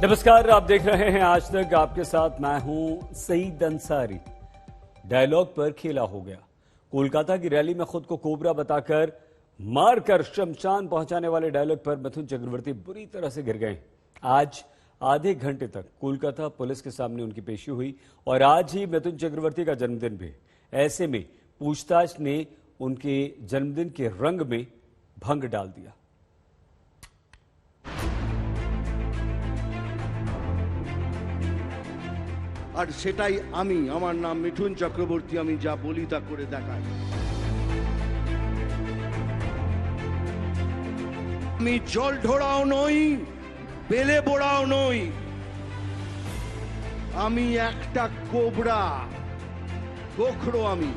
नमस्कार, आप देख रहे हैं आज तक। आपके साथ मैं हूं सईद अंसारी। डायलॉग पर खेला हो गया। कोलकाता की रैली में खुद को कोबरा बताकर मारकर शमशान पहुंचाने वाले डायलॉग पर मिथुन चक्रवर्ती बुरी तरह से गिर गए। आज आधे घंटे तक कोलकाता पुलिस के सामने उनकी पेशी हुई और आज ही मिथुन चक्रवर्ती का जन्मदिन भी। ऐसे में पूछताछ ने उनके जन्मदिन के रंग में भंग डाल दिया। আর সেটাই আমি। আমার নাম মিঠুন চক্রবর্তী। আমি যা বলি তা করে দেখাই। আমি জল ঢোড়াও নই, বেলে বোড়াও নই। আমি একটা কোবরা, গোখরো আমি।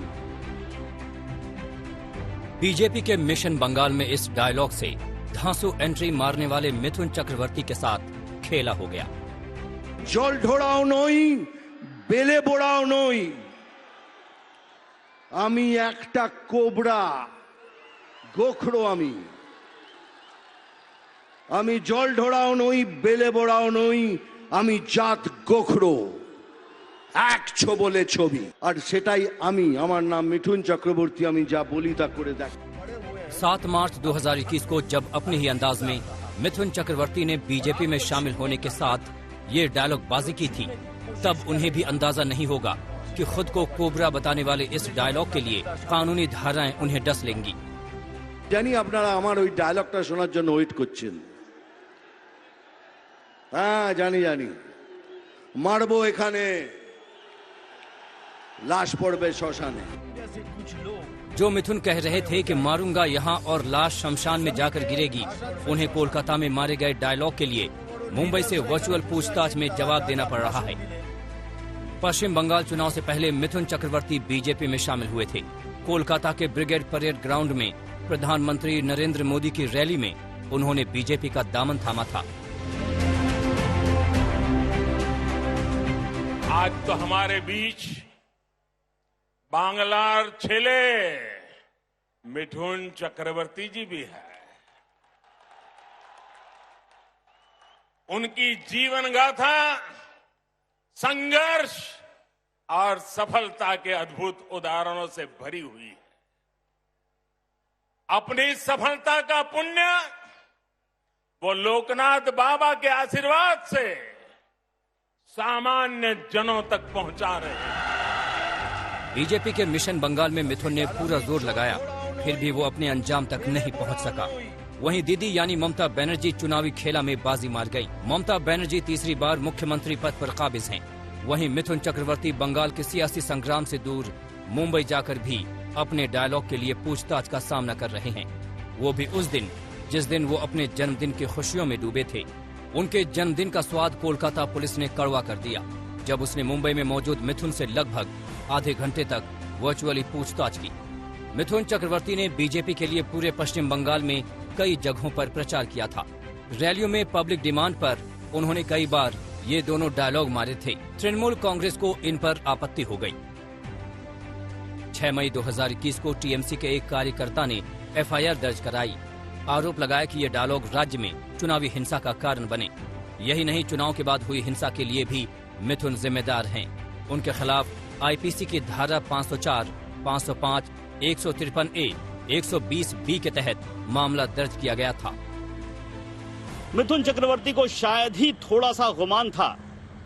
बीजेपी के मिशन बंगाल में इस डायलॉग से धांसू एंट्री मारने वाले मिथुन चक्रवर्ती के साथ खेला हो गया। জল ঢোড়াও নই, বেলে বোড়াও নই। আমি একটা কোবরা, গোখরো আমি। আমি জল ঢোড়াও নই, বেলে বোড়াও নই। আমি জাত গোখরো, এক ছোবলে ছবি। আর সেটাই আমি। আমার নাম মিঠুন চক্রবর্তী। আমি যা বলি তা করে দেখ। 7 मार्च 2021 को जब अपने ही अंदाज में मिथुन चक्रवर्ती ने बीजेपी में शामिल होने के साथ ये डायलॉग बाजी की थी, तब उन्हें भी अंदाजा नहीं होगा कि खुद को कोबरा बताने वाले इस डायलॉग के लिए कानूनी धाराएं उन्हें डस लेंगी। জানি আপনারা আমার ওই ডায়লগটা শোনার জন্য ওয়েট করছেন। হ্যাঁ জানি জানি। মারবো এখানে, লাশ পড়বে শ্মশানে। जो मिथुन कह रहे थे कि मारूंगा यहाँ और लाश शमशान में जाकर गिरेगी, उन्हें कोलकाता में मारे गए डायलॉग के लिए मुंबई से वर्चुअल पूछताछ में जवाब देना पड़ रहा है। पश्चिम बंगाल चुनाव से पहले मिथुन चक्रवर्ती बीजेपी में शामिल हुए थे। कोलकाता के ब्रिगेड परेड ग्राउंड में प्रधानमंत्री नरेंद्र मोदी की रैली में उन्होंने बीजेपी का दामन थामा था। आज तो हमारे बीच बांग्लार छेले मिठुन चक्रवर्ती जी भी है। उनकी जीवन गाथा संघर्ष और सफलता के अद्भुत उदाहरणों से भरी हुई है। अपनी सफलता का पुण्य वो लोकनाथ बाबा के आशीर्वाद से सामान्य जनों तक पहुंचा रहे हैं। बीजेपी के मिशन बंगाल में मिथुन ने पूरा जोर लगाया, फिर भी वो अपने अंजाम तक नहीं पहुंच सका। वहीं दीदी यानी ममता बनर्जी चुनावी खेला में बाजी मार गई। ममता बनर्जी तीसरी बार मुख्यमंत्री पद पर काबिज हैं। वहीं मिथुन चक्रवर्ती बंगाल के सियासी संग्राम से दूर मुंबई जाकर भी अपने डायलॉग के लिए पूछताछ का सामना कर रहे हैं। वो भी उस दिन जिस दिन वो अपने जन्मदिन की खुशियों में डूबे थे। उनके जन्मदिन का स्वाद कोलकाता पुलिस ने कड़वा कर दिया जब उसने मुंबई में मौजूद मिथुन से लगभग आधे घंटे तक वर्चुअली पूछताछ की। मिथुन चक्रवर्ती ने बीजेपी के लिए पूरे पश्चिम बंगाल में कई जगहों पर प्रचार किया था। रैलियों में पब्लिक डिमांड पर उन्होंने कई बार ये दोनों डायलॉग मारे थे। तृणमूल कांग्रेस को इन पर आपत्ति हो गई। 6 मई 2021 को टीएमसी के एक कार्यकर्ता ने एफआईआर दर्ज कराई। आरोप लगाया कि ये डायलॉग राज्य में चुनावी हिंसा का कारण बने। यही नहीं, चुनाव के बाद हुई हिंसा के लिए भी मिथुन जिम्मेदार हैं। उनके खिलाफ आईपीसी की धारा 504, 505, 153A, 120B के तहत मामला दर्ज किया गया था। मिथुन चक्रवर्ती को शायद ही थोड़ा सा गुमान था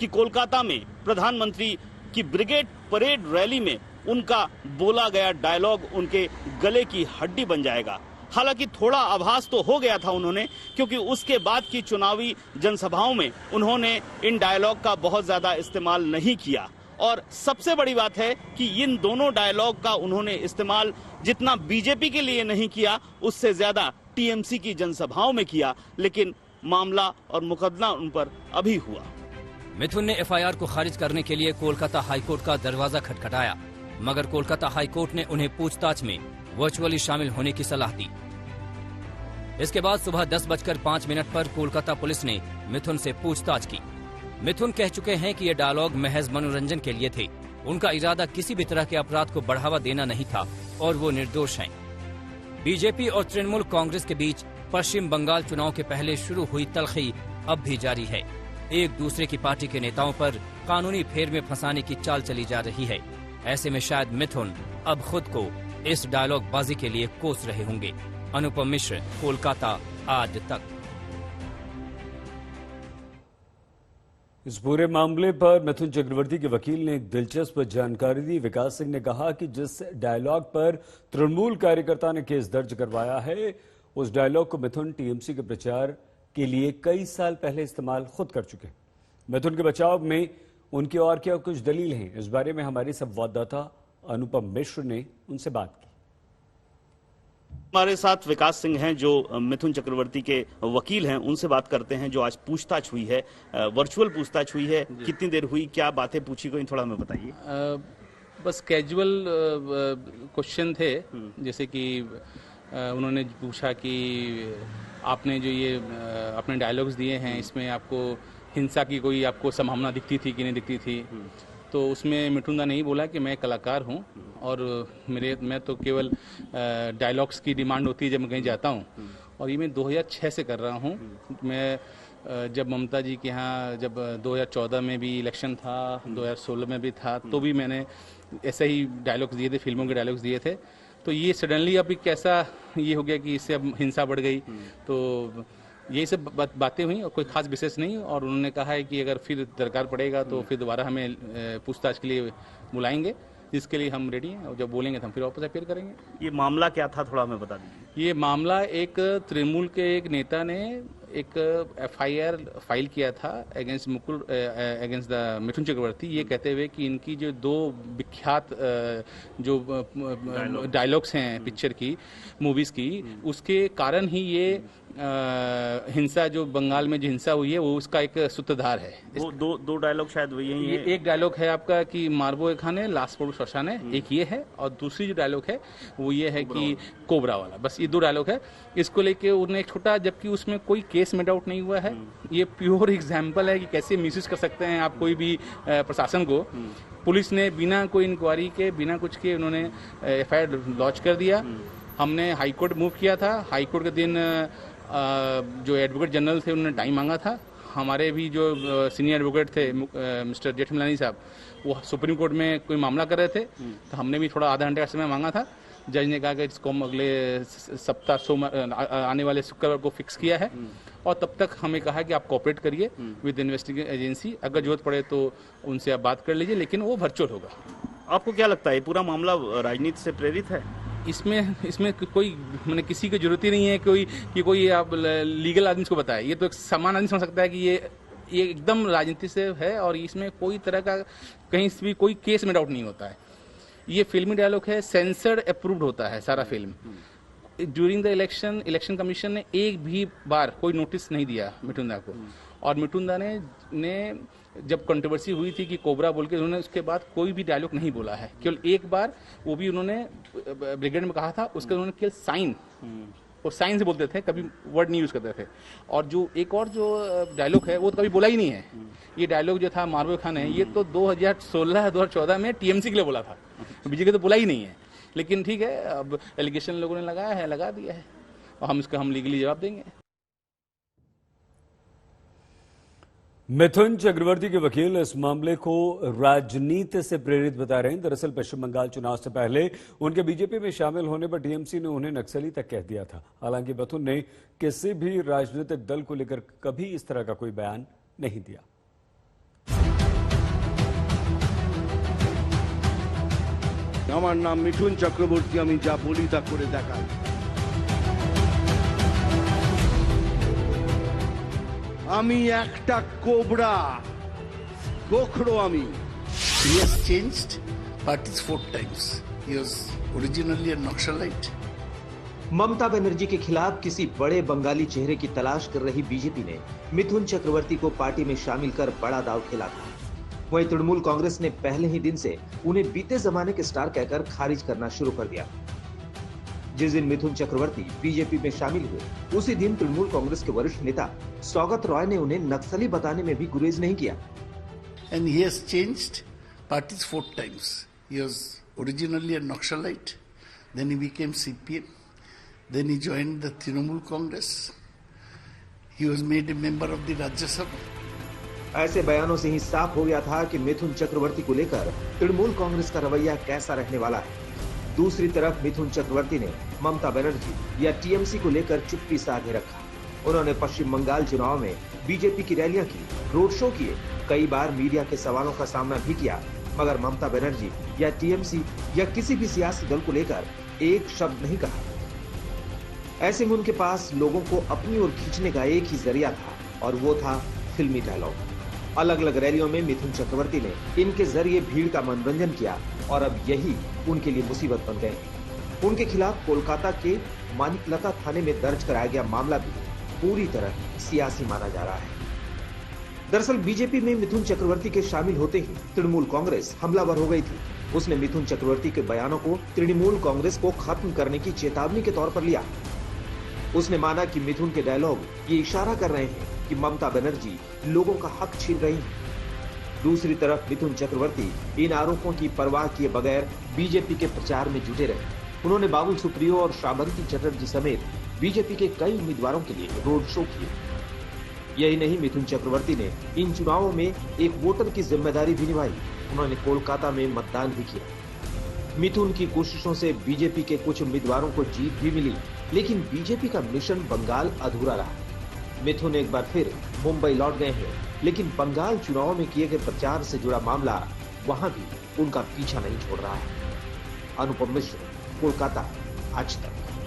कि कोलकाता में प्रधानमंत्री की ब्रिगेड परेड रैली में उनका बोला गया डायलॉग उनके गले की हड्डी बन जाएगा। हालांकि थोड़ा आभास तो हो गया था उन्होंने, क्योंकि उसके बाद की चुनावी जनसभाओं में उन्होंने इन डायलॉग का बहुत ज्यादा इस्तेमाल नहीं किया। और सबसे बड़ी बात है कि इन दोनों डायलॉग का उन्होंने इस्तेमाल जितना बीजेपी के लिए नहीं किया, उससे ज्यादा टीएमसी की जनसभाओं में किया। लेकिन मामला और मुकदमा उन पर अभी हुआ। मिथुन ने एफआईआर को खारिज करने के लिए कोलकाता हाईकोर्ट का दरवाजा खटखटाया, मगर कोलकाता हाईकोर्ट ने उन्हें पूछताछ में वर्चुअली शामिल होने की सलाह दी। इसके बाद सुबह 10:05 पर कोलकाता पुलिस ने मिथुन से पूछताछ की। मिथुन कह चुके हैं कि ये डायलॉग महज मनोरंजन के लिए थे। उनका इरादा किसी भी तरह के अपराध को बढ़ावा देना नहीं था और वो निर्दोष हैं। बीजेपी और तृणमूल कांग्रेस के बीच पश्चिम बंगाल चुनाव के पहले शुरू हुई तलखी अब भी जारी है। एक दूसरे की पार्टी के नेताओं पर कानूनी फेर में फंसाने की चाल चली जा रही है। ऐसे में शायद मिथुन अब खुद को इस डायलॉग बाजी के लिए कोस रहे होंगे। अनुपम मिश्र, कोलकाता, आज तक। इस पूरे मामले पर मिथुन चक्रवर्ती के वकील ने एक दिलचस्प जानकारी दी। विकास सिंह ने कहा कि जिस डायलॉग पर तृणमूल कार्यकर्ता ने केस दर्ज करवाया है, उस डायलॉग को मिथुन टीएमसी के प्रचार के लिए कई साल पहले इस्तेमाल खुद कर चुके। मिथुन के बचाव में उनकी और क्या कुछ दलील हैं, इस बारे में हमारी संवाददाता अनुपम मिश्र ने उनसे बात की। हमारे साथ विकास सिंह हैं जो मिथुन चक्रवर्ती के वकील हैं, उनसे बात करते हैं। जो आज पूछताछ हुई है, वर्चुअल पूछताछ हुई है, कितनी देर हुई, क्या बातें पूछी गई, थोड़ा हमें बताइए। बस कैजुअल क्वेश्चन थे, जैसे कि उन्होंने पूछा कि आपने जो ये अपने डायलॉग्स दिए हैं, इसमें आपको हिंसा की कोई आपको संभावना दिखती थी कि नहीं दिखती थी। तो उसमें मिठुन दा नहीं बोला कि मैं कलाकार हूं और मैं तो केवल डायलॉग्स की डिमांड होती है जब मैं कहीं जाता हूं, और ये मैं 2006 से कर रहा हूं। मैं जब ममता जी के यहाँ जब 2014 में भी इलेक्शन था, 2016 में भी था, तो भी मैंने ऐसे ही डायलॉग्स दिए थे, फिल्मों के डायलॉग्स दिए थे। तो ये सडनली अभी कैसा ये हो गया कि इससे अब हिंसा बढ़ गई, तो यही सब बातें हुई और कोई खास विशेष नहीं। और उन्होंने कहा है कि अगर फिर दरकार पड़ेगा तो फिर दोबारा हमें पूछताछ के लिए बुलाएंगे, जिसके लिए हम रेडी हैं, और जब बोलेंगे तो हम फिर वापस अपील करेंगे। ये मामला क्या था, थोड़ा हमें बता दीजिए। ये मामला एक तृणमूल के एक नेता ने एक FIR फाइल किया था अगेंस्ट द मिथुन चक्रवर्ती, ये कहते हुए कि इनकी जो 2 विख्यात जो डायलॉग्स हैं पिक्चर की, मूवीज की, उसके कारण ही ये हिंसा जो बंगाल में जो हिंसा हुई है वो उसका एक सूत्रधार है। वो दो डायलॉग शायद वही है। ये एक डायलॉग है आपका कि मारबो खाने लास्ट पोर्ट शशान है, एक ये है, और दूसरी जो डायलॉग है वो ये है कि कोबरा वाला। बस ये 2 डायलॉग है। इसको लेके उन्होंने एक छोटा, जबकि उसमें कोई केस मेड आउट नहीं हुआ है, ये प्योर एग्जाम्पल है कि कैसे मिसयूज कर सकते हैं आप कोई भी प्रशासन को। पुलिस ने बिना कोई इंक्वायरी के, बिना कुछ के उन्होंने FIR लॉन्च कर दिया। हमने हाईकोर्ट मूव किया था। हाईकोर्ट के दिन जो एडवोकेट जनरल थे उन्होंने टाइम मांगा था। हमारे भी जो सीनियर एडवोकेट थे मिस्टर जेठमलानी साहब, वो सुप्रीम कोर्ट में कोई मामला कर रहे थे, तो हमने भी थोड़ा आधा घंटे का समय मांगा था। जज ने कहा कि इसको हम अगले सप्ताह आने वाले शुक्रवार को फिक्स किया है, और तब तक हमें कहा कि आप कोऑपरेट करिए विद इन्वेस्टिगेशन एजेंसी, अगर जरूरत पड़े तो उनसे आप बात कर लीजिए, लेकिन वो वर्चुअल होगा। आपको क्या लगता है पूरा मामला राजनीति से प्रेरित है? इसमें कोई मैंने किसी की जरूरत ही नहीं है कि कोई आप लीगल आदमी को बताए। ये तो एक सामान्य आदमी समझ सकता है कि ये एकदम राजनीति से है, और इसमें कोई तरह का कहीं से भी कोई केस में डाउट नहीं होता है। ये फिल्मी डायलॉग है, सेंसर्ड अप्रूव्ड होता है सारा film. During the election commission ने एक भी बार कोई नोटिस नहीं दिया मिठुन दा को, और मिठुन दा ने जब कंट्रोवर्सी हुई थी कि कोबरा बोल के, उन्होंने उसके बाद कोई भी डायलॉग नहीं बोला है। केवल एक बार, वो भी उन्होंने ब्रिगेड में कहा था, उसके उन्होंने केवल साइन और साइन से बोलते थे, कभी वर्ड नहीं यूज करते थे। और जो एक और जो डायलॉग है वो तो कभी बोला ही नहीं है। ये डायलॉग जो था मारबो खान है, ये तो 2016-2014 में TMC के लिए बोला था, बीजेपी तो बोला ही नहीं है। लेकिन ठीक है, अब एलिगेशन लोगों ने लगाया है, लगा दिया है, और हम लीगली जवाब देंगे। मिथुन चक्रवर्ती के वकील इस मामले को राजनीति से प्रेरित बता रहे हैं। दरअसल पश्चिम बंगाल चुनाव से पहले उनके बीजेपी में शामिल होने पर टीएमसी ने उन्हें नक्सली तक कह दिया था। हालांकि मिथुन ने किसी भी राजनीतिक दल को लेकर कभी इस तरह का कोई बयान नहीं दिया। আমার নাম মিঠুন চক্রবর্তী, আমি যা বলি তা করে দেখাই। আমি একটা কোবরা, গোখরো আমি। He has changed parties 4 times. He was originally a Naxalite. Mamata Banerjee के खिलाफ किसी बड़े बंगाली चेहरे की तलाश कर रही बीजेपी ने मिथुन चक्रवर्ती को पार्टी में शामिल कर बड़ा दांव खेला था। वहीं तृणमूल कांग्रेस ने पहले ही दिन से उन्हें बीते जमाने के स्टार कहकर खारिज करना शुरू कर दिया। जिस दिन मिथुन चक्रवर्ती बीजेपी में शामिल हुए, उसी दिन तृणमूल कांग्रेस के वरिष्ठ नेता सौगत रॉय ने उन्हें नक्सली बताने में भी गुरेज नहीं किया। And he has changed parties 4 times. He was originally a Naxalite. Then he became CPM. Then he joined the Trinamool Congress. He was made a member of the Rajya Sabha. ऐसे बयानों से ही साफ हो गया था कि मिथुन चक्रवर्ती को लेकर तृणमूल कांग्रेस का रवैया कैसा रहने वाला है। दूसरी तरफ मिथुन चक्रवर्ती ने ममता बनर्जी या टीएमसी को लेकर चुप्पी साधे रखा। उन्होंने पश्चिम बंगाल चुनाव में बीजेपी की रैलियां की, रोड शो किए, कई बार मीडिया के सवालों का सामना भी किया, मगर ममता बनर्जी या टीएमसी या किसी भी सियासी दल को लेकर एक शब्द नहीं कहा। ऐसे में उनके पास लोगों को अपनी ओर खींचने का एक ही जरिया था और वो था फिल्मी डायलॉग। अलग अलग रैलियों में मिथुन चक्रवर्ती ने इनके जरिए भीड़ का मनोरंजन किया और अब यही उनके लिए मुसीबत बन गए। उनके खिलाफ कोलकाता के मानिकलता थाने में दर्ज कराया गया मामला भी पूरी तरह सियासी माना जा रहा है। दरअसल बीजेपी में मिथुन चक्रवर्ती के शामिल होते ही तृणमूल कांग्रेस हमलावर हो गई थी। उसने मिथुन चक्रवर्ती के बयानों को तृणमूल कांग्रेस को खत्म करने की चेतावनी के तौर पर लिया। उसने माना कि मिथुन के डायलॉग ये इशारा कर रहे हैं कि ममता बनर्जी लोगों का हक छीन रही है। दूसरी तरफ मिथुन चक्रवर्ती इन आरोपों की परवाह किए बगैर बीजेपी के प्रचार में जुटे रहे। उन्होंने बाबुल सुप्रियो और श्रावंती चटर्जी समेत बीजेपी के कई उम्मीदवारों के लिए रोड शो किए। यही नहीं, मिथुन चक्रवर्ती ने इन चुनावों में एक वोटर की जिम्मेदारी भी निभाई। उन्होंने कोलकाता में मतदान भी किया। मिथुन की कोशिशों से बीजेपी के कुछ उम्मीदवारों को जीत भी मिली, लेकिन बीजेपी का मिशन बंगाल अधूरा रहा। मिथुन एक बार फिर मुंबई लौट गए हैं, लेकिन बंगाल चुनाव में किए गए प्रचार से जुड़ा मामला वहां भी उनका पीछा नहीं छोड़ रहा है। अनुपम मिश्र, कोलकाता, आज तक।